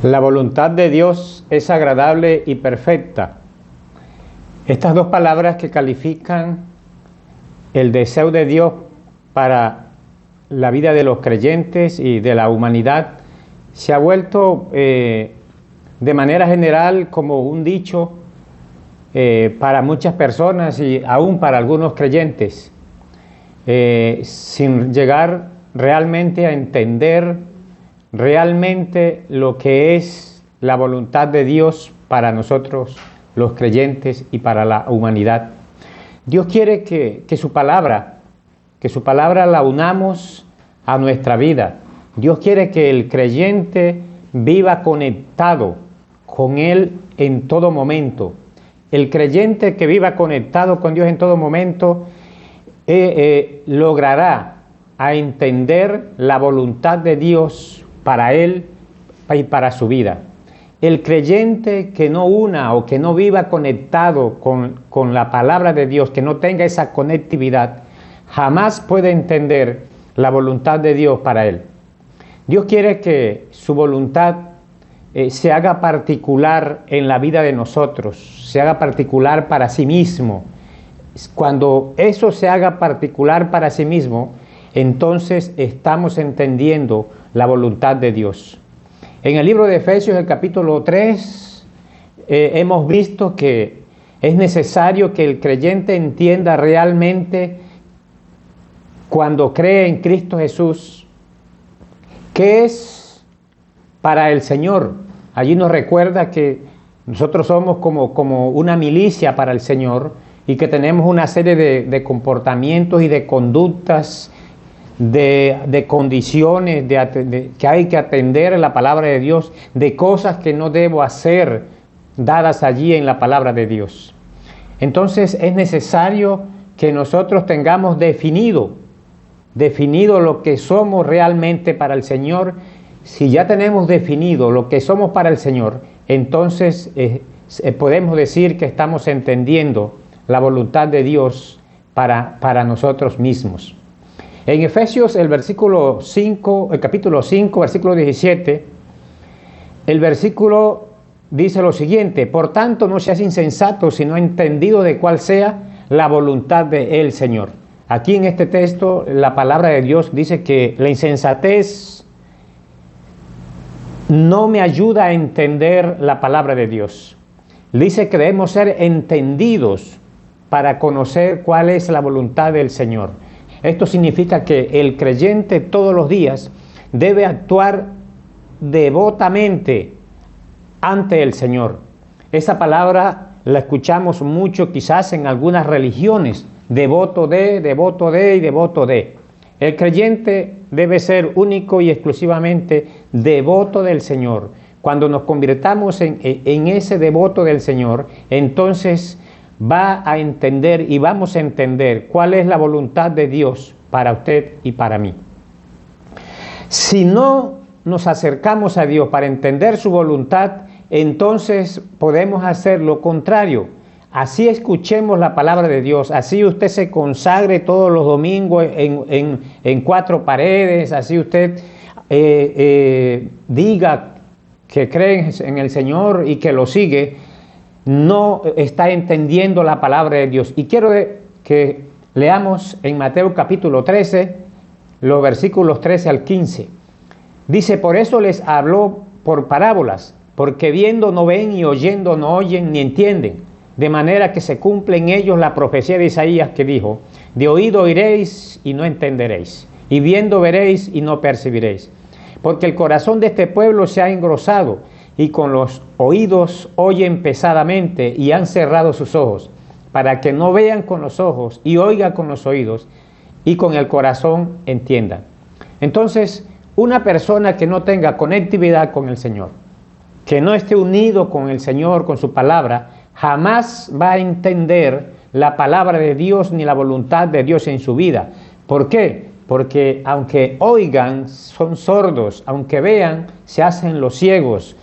La voluntad de Dios es agradable y perfecta. Estas dos palabras que califican el deseo de Dios para la vida de los creyentes y de la humanidad se ha vuelto de manera general como un dicho para muchas personas y aún para algunos creyentes, sin llegar realmente a entender realmente lo que es la voluntad de Dios para nosotros los creyentes y para la humanidad. Dios quiere que su palabra la unamos a nuestra vida. Dios quiere que el creyente viva conectado con Él en todo momento. El creyente que viva conectado con Dios en todo momento logrará a entender la voluntad de Dios para él y para su vida. El creyente que no una o que no viva conectado con la palabra de Dios, que no tenga esa conectividad, jamás puede entender la voluntad de Dios para él. Dios quiere que su voluntad se haga particular en la vida de nosotros, se haga particular para sí mismo. Cuando eso se haga particular para sí mismo, entonces estamos entendiendo la voluntad de Dios. En el libro de Efesios, el capítulo 3, hemos visto que es necesario que el creyente entienda realmente, cuando cree en Cristo Jesús, qué es para el Señor. Allí nos recuerda que nosotros somos como una milicia para el Señor y que tenemos una serie de comportamientos y de conductas, de condiciones que hay que atender en la palabra de Dios, de cosas que no debo hacer dadas allí en la palabra de Dios. Entonces es necesario que nosotros tengamos definido lo que somos realmente para el Señor. Si ya tenemos definido lo que somos para el Señor, entonces podemos decir que estamos entendiendo la voluntad de Dios para nosotros mismos. En Efesios, el capítulo 5, versículo 17, el versículo dice lo siguiente: por tanto, no seas insensato, sino entendido de cuál sea la voluntad del Señor. Aquí en este texto, la palabra de Dios dice que la insensatez no me ayuda a entender la palabra de Dios. Dice que debemos ser entendidos para conocer cuál es la voluntad del Señor. Esto significa que el creyente todos los días debe actuar devotamente ante el Señor. Esa palabra la escuchamos mucho quizás en algunas religiones: devoto de y devoto de. El creyente debe ser único y exclusivamente devoto del Señor. Cuando nos convirtamos en ese devoto del Señor, entonces va a entender y vamos a entender cuál es la voluntad de Dios para usted y para mí. Si no nos acercamos a Dios para entender su voluntad, entonces podemos hacer lo contrario. Así escuchemos la palabra de Dios, así usted se consagre todos los domingos en cuatro paredes, así usted diga que cree en el Señor y que lo sigue, no está entendiendo la palabra de Dios. Y quiero que leamos en Mateo capítulo 13, los versículos 13 al 15. Dice: por eso les habló por parábolas, porque viendo no ven y oyendo no oyen ni entienden, de manera que se cumple en ellos la profecía de Isaías que dijo: de oído oiréis y no entenderéis, y viendo veréis y no percibiréis. Porque el corazón de este pueblo se ha engrosado, y con los oídos oyen pesadamente, y han cerrado sus ojos, para que no vean con los ojos, y oigan con los oídos, y con el corazón entiendan. Entonces, una persona que no tenga conectividad con el Señor, que no esté unido con el Señor, con su palabra, jamás va a entender la palabra de Dios ni la voluntad de Dios en su vida. ¿Por qué? Porque aunque oigan, son sordos; aunque vean, se hacen los ciegos.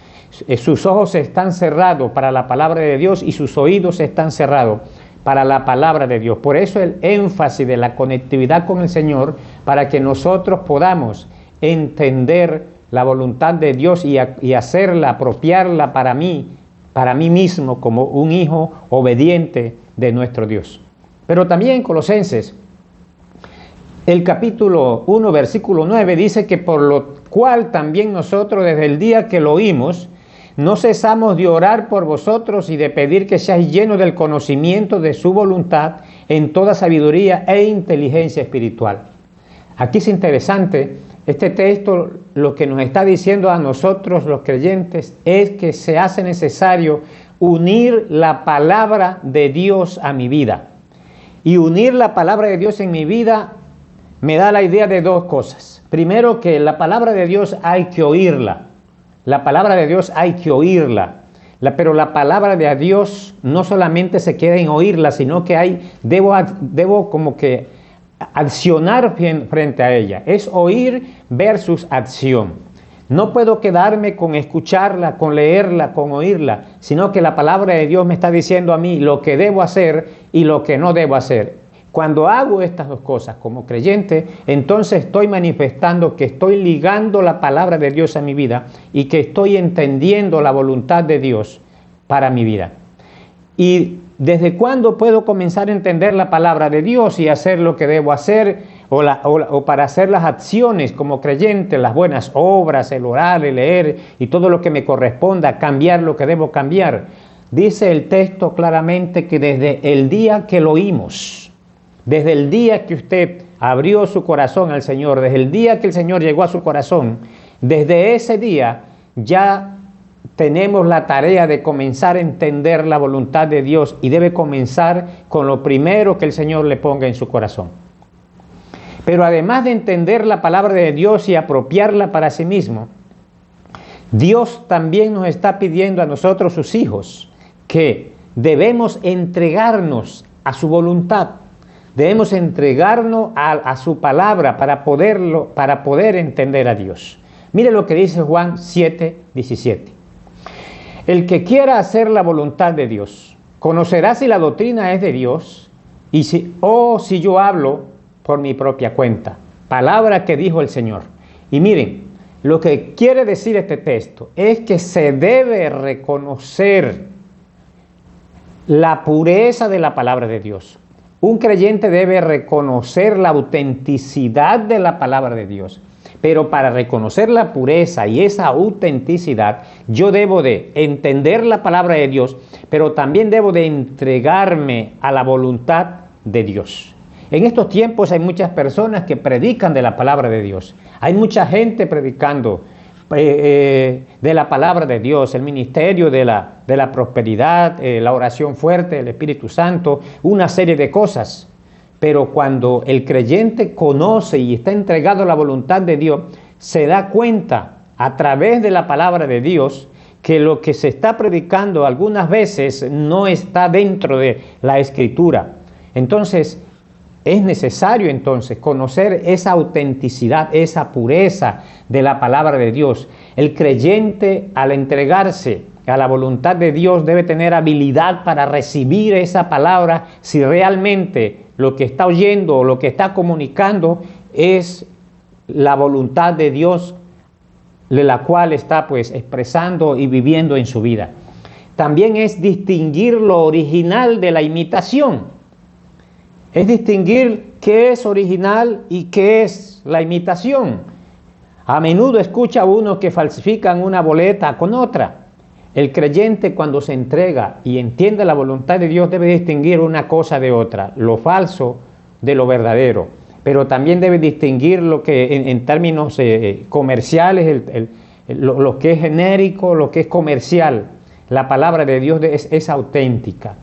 Sus ojos están cerrados para la palabra de Dios y sus oídos están cerrados para la palabra de Dios. Por eso el énfasis de la conectividad con el Señor, para que nosotros podamos entender la voluntad de Dios y hacerla, apropiarla para mí mismo como un hijo obediente de nuestro Dios. Pero también Colosenses, el capítulo 1, versículo 9, dice que por lo cual también nosotros desde el día que lo oímos, no cesamos de orar por vosotros y de pedir que seáis llenos del conocimiento de su voluntad en toda sabiduría e inteligencia espiritual. Aquí es interesante, este texto lo que nos está diciendo a nosotros los creyentes es que se hace necesario unir la palabra de Dios a mi vida. Y unir la palabra de Dios en mi vida me da la idea de dos cosas. Primero, que la palabra de Dios hay que oírla. La palabra de Dios hay que oírla. Pero la palabra de Dios no solamente se queda en oírla, sino que debo como que accionar frente a ella. Es oír versus acción. No puedo quedarme con escucharla, con leerla, con oírla, sino que la palabra de Dios me está diciendo a mí lo que debo hacer y lo que no debo hacer. Cuando hago estas dos cosas como creyente, entonces estoy manifestando que estoy ligando la palabra de Dios a mi vida y que estoy entendiendo la voluntad de Dios para mi vida. ¿Y desde cuándo puedo comenzar a entender la palabra de Dios y hacer lo que debo hacer o para hacer las acciones como creyente, las buenas obras, el orar, el leer y todo lo que me corresponda, cambiar lo que debo cambiar? Dice el texto claramente que desde el día que lo oímos, desde el día que usted abrió su corazón al Señor, desde el día que el Señor llegó a su corazón, desde ese día ya tenemos la tarea de comenzar a entender la voluntad de Dios y debe comenzar con lo primero que el Señor le ponga en su corazón. Pero además de entender la palabra de Dios y apropiarla para sí mismo, Dios también nos está pidiendo a nosotros, sus hijos, que debemos entregarnos a su voluntad. Debemos entregarnos a su palabra para poder entender a Dios. Mire lo que dice Juan 7:17. El que quiera hacer la voluntad de Dios, conocerá si la doctrina es de Dios y si yo hablo por mi propia cuenta. Palabra que dijo el Señor. Y miren, lo que quiere decir este texto es que se debe reconocer la pureza de la palabra de Dios. Un creyente debe reconocer la autenticidad de la palabra de Dios. Pero para reconocer la pureza y esa autenticidad, yo debo de entender la palabra de Dios, pero también debo de entregarme a la voluntad de Dios. En estos tiempos hay muchas personas que predican de la palabra de Dios. Hay mucha gente predicando de la palabra de Dios, el ministerio de la prosperidad, la oración fuerte, el Espíritu Santo, una serie de cosas. Pero cuando el creyente conoce y está entregado a la voluntad de Dios, se da cuenta a través de la palabra de Dios que lo que se está predicando algunas veces no está dentro de la Escritura. Entonces, es necesario conocer esa autenticidad, esa pureza de la palabra de Dios. El creyente, al entregarse a la voluntad de Dios, debe tener habilidad para recibir esa palabra si realmente lo que está oyendo o lo que está comunicando es la voluntad de Dios, de la cual está expresando y viviendo en su vida. También es distinguir lo original de la imitación. Es distinguir qué es original y qué es la imitación. A menudo escucha uno que falsifican una boleta con otra. El creyente, cuando se entrega y entiende la voluntad de Dios, debe distinguir una cosa de otra, lo falso de lo verdadero. Pero también debe distinguir lo que en términos comerciales, lo que es genérico, lo que es comercial. La palabra de Dios es auténtica.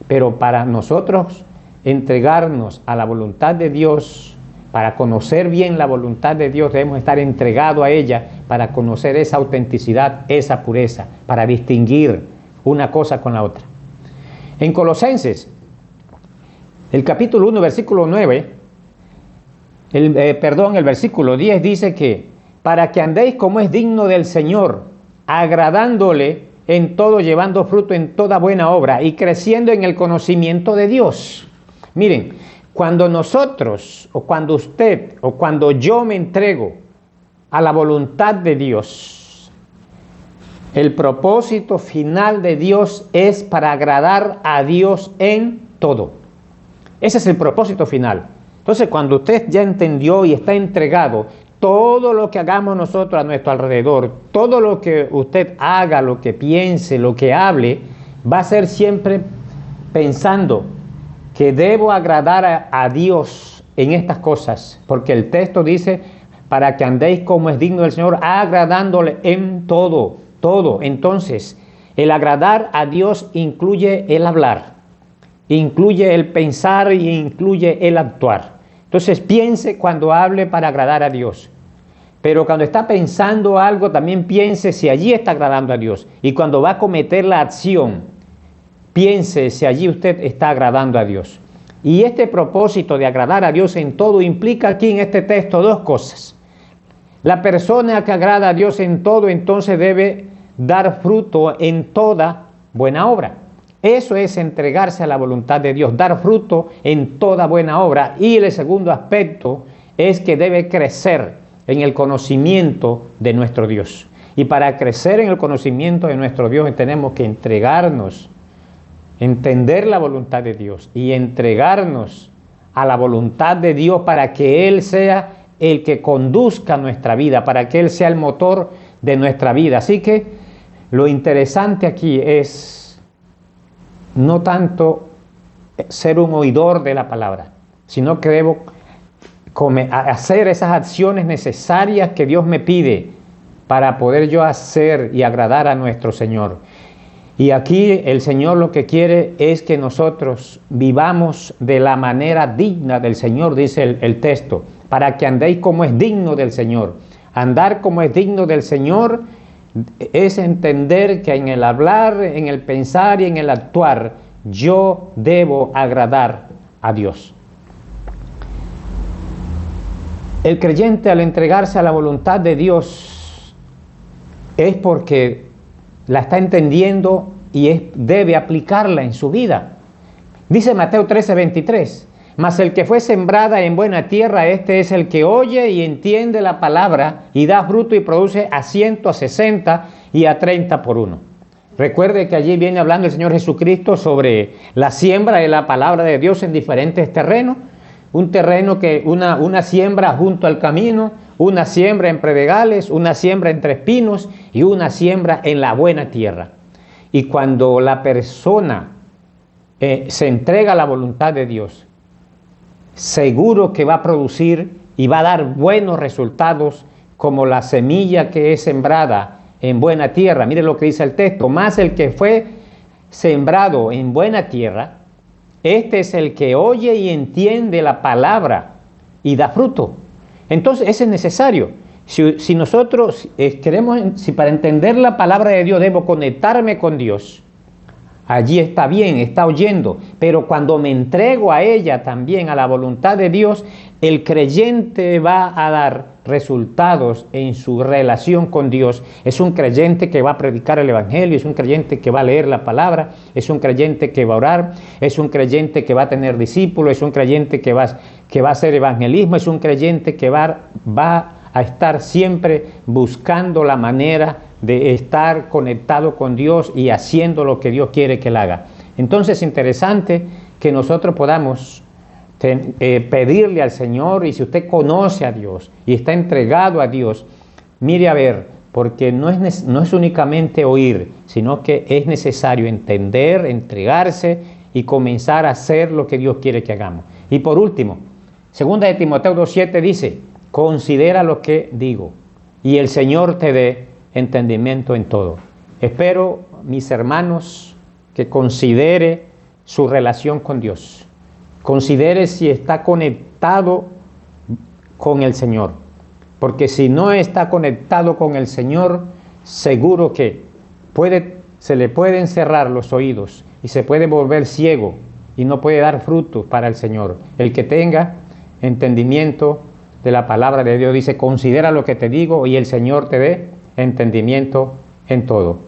Pero para nosotros entregarnos a la voluntad de Dios, para conocer bien la voluntad de Dios, debemos estar entregados a ella para conocer esa autenticidad, esa pureza, para distinguir una cosa con la otra. En Colosenses, el capítulo 1, versículo 9, el versículo 10 dice que para que andéis como es digno del Señor, agradándole en todo, llevando fruto en toda buena obra y creciendo en el conocimiento de Dios. Miren, cuando nosotros, o cuando usted, o cuando yo me entrego a la voluntad de Dios. El propósito final de Dios es para agradar a Dios en todo. Ese es el propósito final. Entonces, cuando usted ya entendió y está entregado, todo lo que hagamos nosotros a nuestro alrededor, todo lo que usted haga, lo que piense, lo que hable, va a ser siempre pensando que debo agradar a Dios en estas cosas, porque el texto dice, para que andéis como es digno del Señor, agradándole en todo, todo. Entonces, el agradar a Dios incluye el hablar, incluye el pensar y incluye el actuar. Entonces, piense cuando hable para agradar a Dios. Pero cuando está pensando algo, también piense si allí está agradando a Dios. Y cuando va a cometer la acción, piense si allí usted está agradando a Dios. Y este propósito de agradar a Dios en todo implica aquí en este texto dos cosas. La persona que agrada a Dios en todo, entonces debe dar fruto en toda buena obra. Eso es entregarse a la voluntad de Dios, dar fruto en toda buena obra. Y el segundo aspecto es que debe crecer en el conocimiento de nuestro Dios. Y para crecer en el conocimiento de nuestro Dios tenemos que entregarnos, entender la voluntad de Dios y entregarnos a la voluntad de Dios para que Él sea el que conduzca nuestra vida, para que Él sea el motor de nuestra vida. Así que lo interesante aquí es no tanto ser un oidor de la palabra, sino que debo hacer esas acciones necesarias que Dios me pide para poder yo hacer y agradar a nuestro Señor. Y aquí el Señor lo que quiere es que nosotros vivamos de la manera digna del Señor, dice el texto, para que andéis como es digno del Señor. Andar como es digno del Señor es entender que en el hablar, en el pensar y en el actuar, yo debo agradar a Dios. El creyente, al entregarse a la voluntad de Dios, es porque la está entendiendo y debe aplicarla en su vida. Dice Mateo 13:23, mas el que fue sembrada en buena tierra, este es el que oye y entiende la palabra y da fruto y produce a 100, a 60 y a 30 por uno. Recuerde que allí viene hablando el Señor Jesucristo sobre la siembra de la palabra de Dios en diferentes terrenos. Un terreno que una siembra junto al camino, una siembra en predegales, una siembra entre espinos y una siembra en la buena tierra. Y cuando la persona se entrega a la voluntad de Dios, seguro que va a producir y va a dar buenos resultados como la semilla que es sembrada en buena tierra. Mire lo que dice el texto, más el que fue sembrado en buena tierra, este es el que oye y entiende la palabra y da fruto. Entonces, eso es necesario. Si nosotros si para entender la palabra de Dios debo conectarme con Dios, allí está bien, está oyendo. Pero cuando me entrego a ella también, a la voluntad de Dios, el creyente va a dar resultados en su relación con Dios. Es un creyente que va a predicar el Evangelio, es un creyente que va a leer la palabra, es un creyente que va a orar, es un creyente que va a tener discípulos, es un creyente que va a hacer evangelismo, es un creyente que va a estar siempre buscando la manera de estar conectado con Dios y haciendo lo que Dios quiere que él haga. Entonces es interesante que nosotros podamos pedirle al Señor, y si usted conoce a Dios y está entregado a Dios, mire a ver, porque no es únicamente oír, sino que es necesario entender, entregarse y comenzar a hacer lo que Dios quiere que hagamos. Y por último, 2 de Timoteo 2:7 dice, considera lo que digo y el Señor te dé entendimiento en todo. Espero, mis hermanos, que considere su relación con Dios. Considere si está conectado con el Señor. Porque si no está conectado con el Señor, seguro que se le pueden cerrar los oídos y se puede volver ciego y no puede dar frutos para el Señor. El que tenga entendimiento de la palabra de Dios dice, considera lo que te digo y el Señor te dé entendimiento en todo.